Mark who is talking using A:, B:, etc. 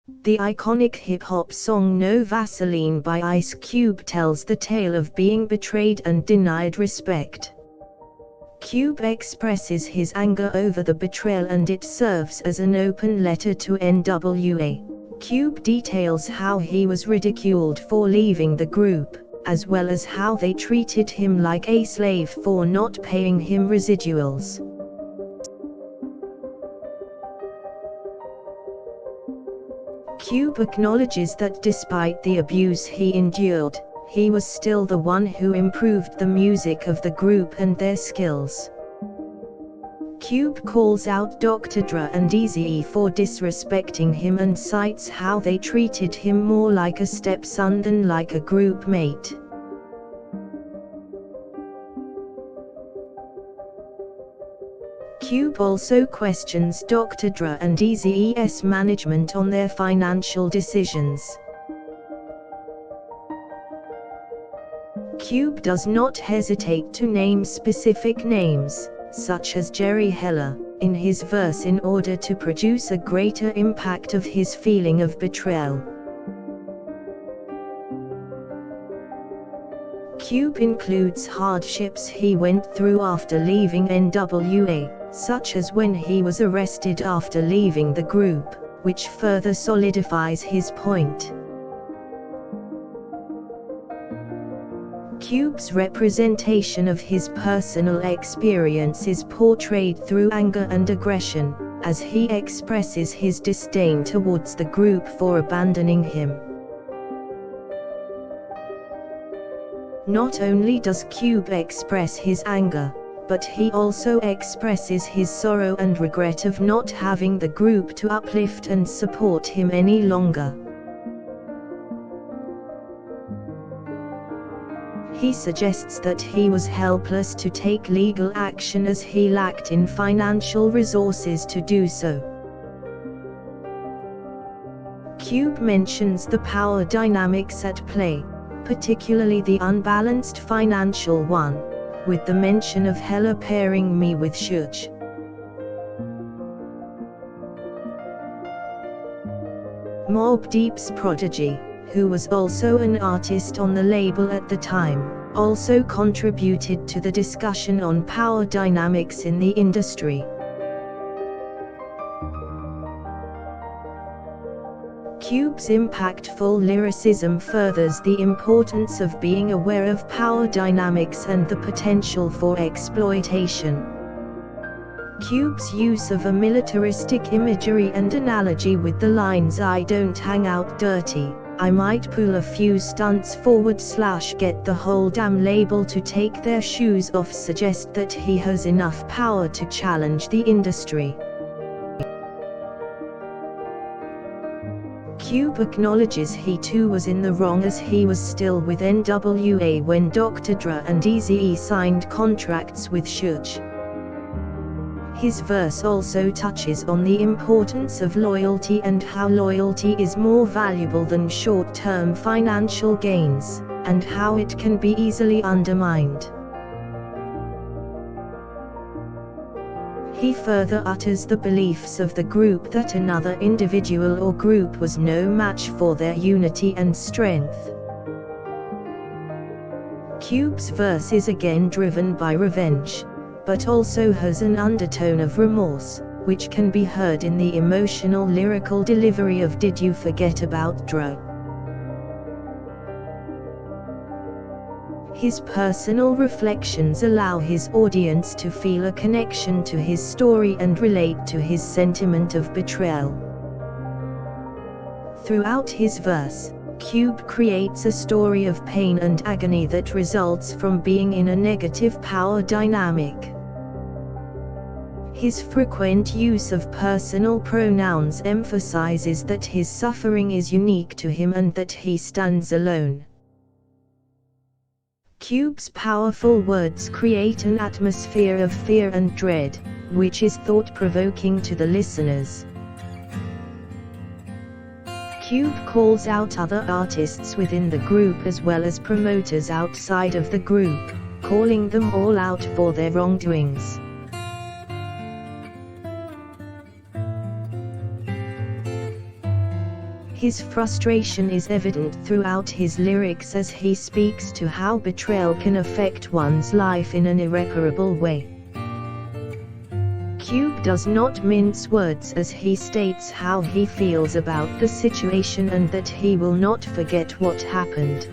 A: The iconic hip-hop song No Vaseline by Ice Cube tells the tale of being betrayed and denied respect. Cube expresses his anger over the betrayal and it serves as an open letter to NWA. Cube details how he was ridiculed for leaving the group, as well as how they treated him like a slave for not paying him residuals. Cube acknowledges that despite the abuse he endured, he was still the one who improved the music of the group and their skills. Cube calls out Dr. Dre and Eazy-E for disrespecting him and cites how they treated him more like a stepson than like a group mate. Cube also questions Dr. Dre and Eazy-E's management on their financial decisions. Cube does not hesitate to name specific names, such as Jerry Heller, in his verse in order to produce a greater impact of his feeling of betrayal. Cube includes hardships he went through after leaving NWA, such as when he was arrested after leaving the group, which further solidifies his point. Cube's representation of his personal experience is portrayed through anger and aggression, as he expresses his disdain towards the group for abandoning him. Not only does Cube express his anger, but he also expresses his sorrow and regret of not having the group to uplift and support him any longer. He suggests that he was helpless to take legal action as he lacked in financial resources to do so. Cube mentions the power dynamics at play, particularly the unbalanced financial one, with the mention of Heller pairing me with Suge. Mobb Deep's prodigy, who was also an artist on the label at the time, also contributed to the discussion on power dynamics in the industry. Cube's impactful lyricism furthers the importance of being aware of power dynamics and the potential for exploitation. Cube's use of a militaristic imagery and analogy with the lines "I don't hang out dirty, I might pull a few stunts forward / get the whole damn label to take their shoes off" suggest that he has enough power to challenge the industry. Cube acknowledges he too was in the wrong as he was still with NWA when Dr. Dre and Eazy-E signed contracts with Suge. His verse also touches on the importance of loyalty and how loyalty is more valuable than short-term financial gains, and how it can be easily undermined. He further utters the beliefs of the group that another individual or group was no match for their unity and strength. Cube's verse is again driven by revenge, but also has an undertone of remorse, which can be heard in the emotional lyrical delivery of "Did You Forget About Dre?" His personal reflections allow his audience to feel a connection to his story and relate to his sentiment of betrayal. Throughout his verse, Cube creates a story of pain and agony that results from being in a negative power dynamic. His frequent use of personal pronouns emphasizes that his suffering is unique to him and that he stands alone. Cube's powerful words create an atmosphere of fear and dread, which is thought-provoking to the listeners. Cube calls out other artists within the group as well as promoters outside of the group, calling them all out for their wrongdoings. His frustration is evident throughout his lyrics as he speaks to how betrayal can affect one's life in an irreparable way. Cube does not mince words as he states how he feels about the situation and that he will not forget what happened.